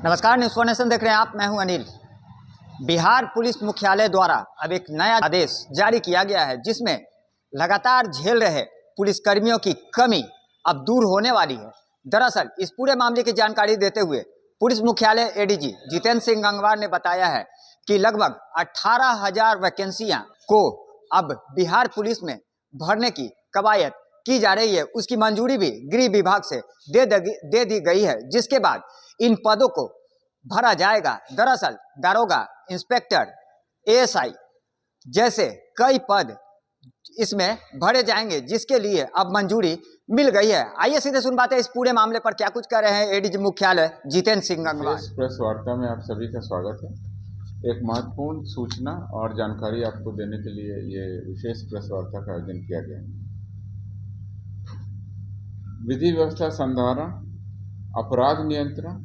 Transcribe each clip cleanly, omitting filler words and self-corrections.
नमस्कार, news for nation देख रहे हैं आप। मैं हूं अनिल। बिहार पुलिस मुख्यालय द्वारा अब एक नया आदेश जारी किया गया है, जिसमें लगातार झेल रहे पुलिसकर्मियों की कमी अब दूर होने वाली है। दरअसल इस पूरे मामले की जानकारी देते हुए पुलिस मुख्यालय एडीजी जितेंद्र सिंह गंगवार ने बताया है कि लगभग 18,000 वैकेंसियां को अब बिहार पुलिस में भरने की कवायद की जा रही है। उसकी मंजूरी भी गृह विभाग से दे दी गई है, जिसके बाद इन पदों को भरा जाएगा। दरअसल दारोगा, इंस्पेक्टर, एएसआई जैसे कई पद इसमें भरे जाएंगे, जिसके लिए अब मंजूरी मिल गई है। आइए सीधे सुन बातें इस पूरे मामले पर क्या कुछ कर रहे हैं एडीजी मुख्यालय जितेंद्र सिंह गंगवार। इस प्रेस वार्ता में आप सभी का स्वागत है। एक महत्वपूर्ण सूचना और जानकारी आपको देने के लिए ये विशेष प्रेस वार्ता का आयोजन किया गया है। विधि व्यवस्था संधारण, अपराध नियंत्रण,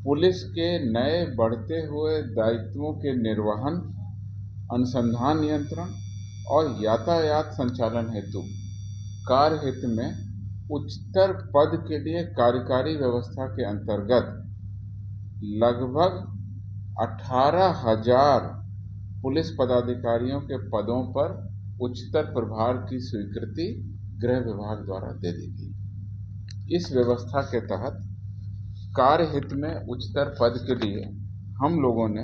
पुलिस के नए बढ़ते हुए दायित्वों के निर्वहन, अनुसंधान नियंत्रण और यातायात संचालन हेतु कार्य हित में उच्चतर पद के लिए कार्यकारी व्यवस्था के अंतर्गत लगभग 18,000 पुलिस पदाधिकारियों के पदों पर उच्चतर प्रभार की स्वीकृति गृह विभाग द्वारा दे दी गई। इस व्यवस्था के तहत कार्य हित में उच्चतर पद के लिए हम लोगों ने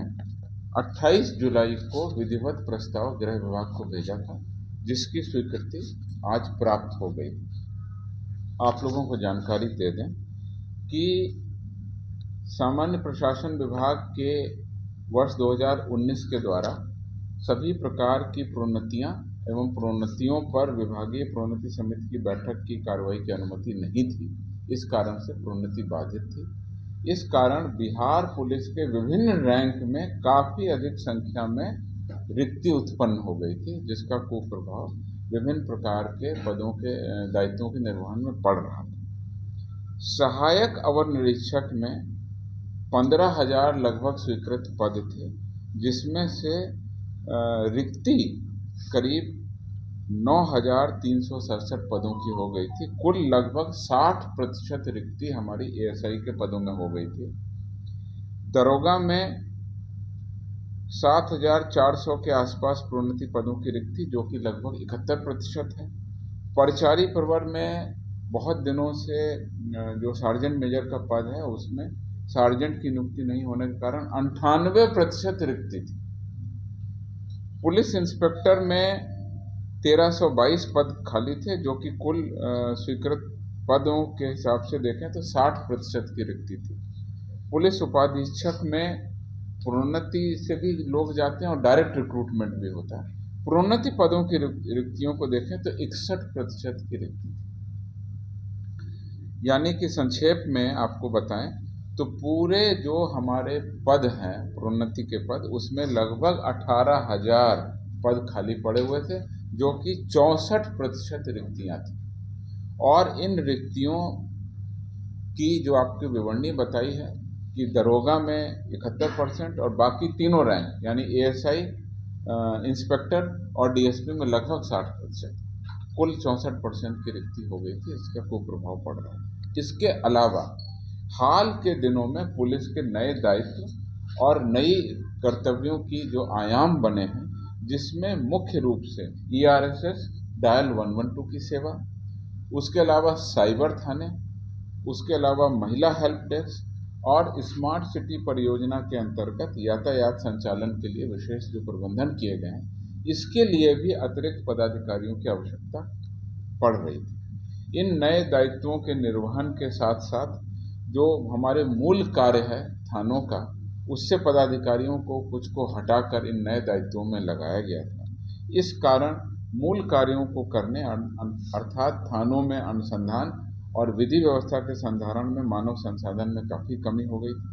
28 जुलाई को विधिवत प्रस्ताव गृह विभाग को भेजा था, जिसकी स्वीकृति आज प्राप्त हो गई। आप लोगों को जानकारी दे दें कि सामान्य प्रशासन विभाग के वर्ष 2019 के द्वारा सभी प्रकार की प्रोन्नतियां एवं प्रोन्नतियों पर विभागीय प्रोन्नति समिति की बैठक की कार्रवाई की अनुमति नहीं थी। इस कारण से प्रोन्नति बाधित थी। इस कारण बिहार पुलिस के विभिन्न रैंक में काफ़ी अधिक संख्या में रिक्ति उत्पन्न हो गई थी, जिसका कुप्रभाव विभिन्न प्रकार के पदों के दायित्वों के निर्वहन में पड़ रहा था। सहायक अवर निरीक्षक में 15,000 लगभग स्वीकृत पद थे, जिसमें से रिक्ति करीब 9,367 पदों की हो गई थी। कुल लगभग 60% रिक्ति हमारी एएसआई के पदों में हो गई थी। दरोगा में 7,400 के आसपास प्रोन्नति पदों की रिक्ति, जो कि लगभग 71% है। परिचारी प्रवर में बहुत दिनों से जो सार्जेंट मेजर का पद है, उसमें सार्जेंट की नियुक्ति नहीं होने के कारण 98% रिक्ति थी। पुलिस इंस्पेक्टर में 1322 पद खाली थे, जो कि कुल स्वीकृत पदों के हिसाब से देखें तो 60% की रिक्ति थी। पुलिस उपाधीक्षक में प्रोन्नति से भी लोग जाते हैं और डायरेक्ट रिक्रूटमेंट भी होता है। प्रोन्नति पदों की रिक्तियों को देखें तो 61% की रिक्ति थी। यानी कि संक्षेप में आपको बताएं तो पूरे जो हमारे पद हैं प्रोन्नति के पद, उसमें लगभग 18,000 पद खाली पड़े हुए थे, जो कि 64% रिक्तियां थी। और इन रिक्तियों की जो आपकी विवरणी बताई है कि दरोगा में 71% और बाकी तीनों रैंक यानी एएसआई, इंस्पेक्टर और डीएसपी में लगभग 60%, कुल 64% की रिक्ति हो गई थी। इसका कुप्रभाव पड़ रहा है। इसके अलावा हाल के दिनों में पुलिस के नए दायित्व और नई कर्तव्यों की जो आयाम बने हैं, जिसमें मुख्य रूप से ईआरएसएस डायल 112 की सेवा, उसके अलावा साइबर थाने, उसके अलावा महिला हेल्प डेस्क और स्मार्ट सिटी परियोजना के अंतर्गत यातायात संचालन के लिए विशेष जो प्रबंधन किए गए हैं, इसके लिए भी अतिरिक्त पदाधिकारियों की आवश्यकता पड़ रही थी। इन नए दायित्वों के निर्वहन के साथ साथ जो हमारे मूल कार्य है थानों का, उससे पदाधिकारियों को कुछ को हटाकर इन नए दायित्वों में लगाया गया था। इस कारण मूल कार्यों को करने अर्थात थानों में अनुसंधान और विधि व्यवस्था के संधारण में मानव संसाधन में काफ़ी कमी हो गई थी,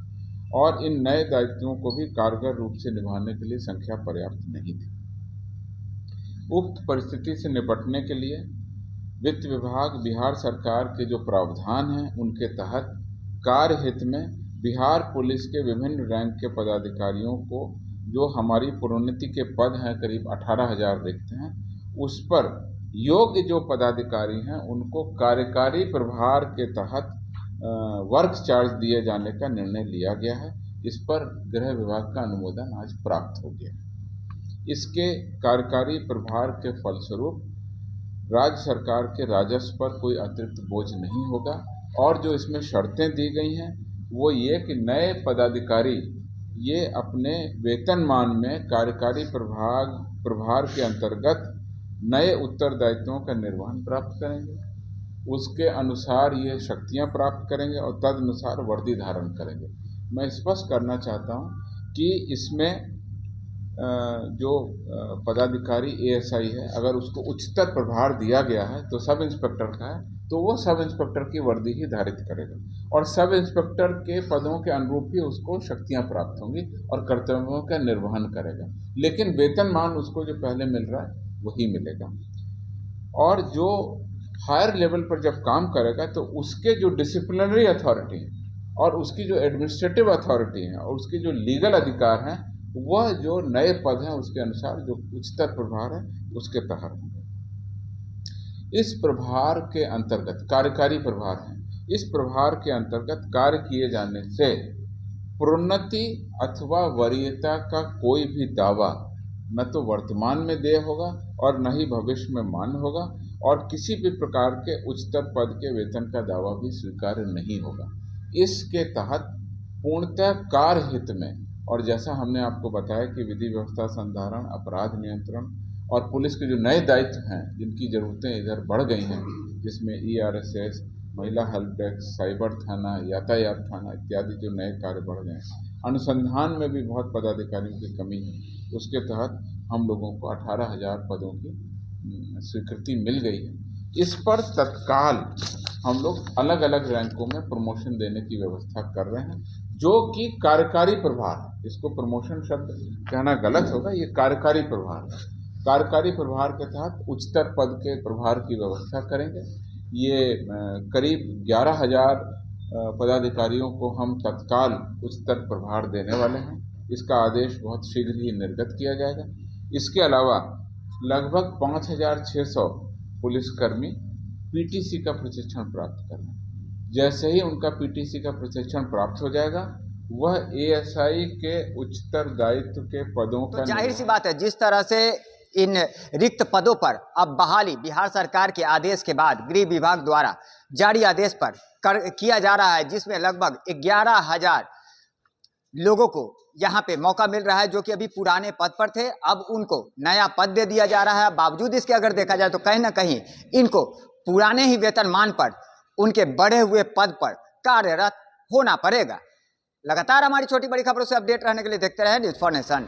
और इन नए दायित्वों को भी कारगर रूप से निभाने के लिए संख्या पर्याप्त नहीं थी। उक्त परिस्थिति से निपटने के लिए वित्त विभाग, बिहार सरकार के जो प्रावधान हैं, उनके तहत कार्य हित में बिहार पुलिस के विभिन्न रैंक के पदाधिकारियों को जो हमारी प्रोन्नति के पद हैं करीब 18,000 रिक्त हैं, उस पर योग्य जो पदाधिकारी हैं उनको कार्यकारी प्रभार के तहत वर्क चार्ज दिए जाने का निर्णय लिया गया है। इस पर गृह विभाग का अनुमोदन आज प्राप्त हो गया है। इसके कार्यकारी प्रभार के फलस्वरूप राज्य सरकार के राजस्व पर कोई अतिरिक्त बोझ नहीं होगा और जो इसमें शर्तें दी गई हैं वो ये कि नए पदाधिकारी ये अपने वेतनमान में कार्यकारी प्रभार के अंतर्गत नए उत्तरदायित्वों का निर्वहन प्राप्त करेंगे, उसके अनुसार ये शक्तियां प्राप्त करेंगे और तदनुसार वर्दी धारण करेंगे। मैं स्पष्ट करना चाहता हूं कि इसमें जो पदाधिकारी एएसआई है, अगर उसको उच्चतर प्रभार दिया गया है तो सब इंस्पेक्टर का है, तो वो सब इंस्पेक्टर की वर्दी ही धारित करेगा और सब इंस्पेक्टर के पदों के अनुरूप ही उसको शक्तियां प्राप्त होंगी और कर्तव्यों का निर्वहन करेगा। लेकिन वेतनमान उसको जो पहले मिल रहा है वही मिलेगा। और जो हायर लेवल पर जब काम करेगा तो उसके जो डिसिप्लिनरी अथॉरिटी है और उसकी जो एडमिनिस्ट्रेटिव अथॉरिटी है और उसके जो लीगल अधिकार हैं वह जो नए पद हैं उसके अनुसार जो उच्चतर प्रभार है उसके तहत होंगे। इस प्रभार के अंतर्गत कार्यकारी प्रभार है, इस प्रभार के अंतर्गत कार्य किए जाने से प्रोन्नति अथवा वरीयता का कोई भी दावा न तो वर्तमान में देय होगा और न ही भविष्य में मान्य होगा और किसी भी प्रकार के उच्चतर पद के वेतन का दावा भी स्वीकार्य नहीं होगा। इसके तहत पूर्णतः कार्य हित में, और जैसा हमने आपको बताया कि विधि व्यवस्था संधारण, अपराध नियंत्रण और पुलिस के जो नए दायित्व हैं जिनकी ज़रूरतें इधर बढ़ गई हैं, जिसमें ERSS, महिला हेल्प डेस्क, साइबर थाना, यातायात थाना इत्यादि जो नए कार्य बढ़ गए हैं, अनुसंधान में भी बहुत पदाधिकारियों की कमी है, उसके तहत हम लोगों को 18,000 पदों की स्वीकृति मिल गई है। इस पर तत्काल हम लोग अलग अलग रैंकों में प्रमोशन देने की व्यवस्था कर रहे हैं, जो कि कार्यकारी प्रभार, इसको प्रमोशन शब्द कहना गलत होगा, ये कार्यकारी प्रभार है। कार्यकारी प्रभार के तहत उच्चतर पद के प्रभार की व्यवस्था करेंगे। ये करीब 11,000 पदाधिकारियों को हम तत्काल उच्चतर प्रभार देने वाले हैं। इसका आदेश बहुत शीघ्र ही निर्गत किया जाएगा। इसके अलावा लगभग 5,600 पुलिसकर्मी PTC का प्रशिक्षण प्राप्त कर रहे हैं। जैसे ही उनका PTC का प्रशिक्षण प्राप्त हो जाएगा वह ASI के उच्चतर दायित्व के पदों का जाहिर सी बात है, जिस तरह से इन रिक्त पदों पर अब बहाली बिहार सरकार के आदेश के बाद गृह विभाग द्वारा जारी आदेश पर किया जा रहा है, जिसमें लगभग 11,000 लोगों को यहाँ पे मौका मिल रहा है जो कि अभी पुराने पद पर थे, अब उनको नया पद दे दिया जा रहा है। बावजूद इसके अगर देखा जाए तो कहीं ना कहीं इनको पुराने ही वेतनमान पर उनके बढ़े हुए पद पर कार्यरत होना पड़ेगा। लगातार हमारी छोटी बड़ी खबरों से अपडेट रहने के लिए देखते रहे न्यूज़ फॉर नेशन।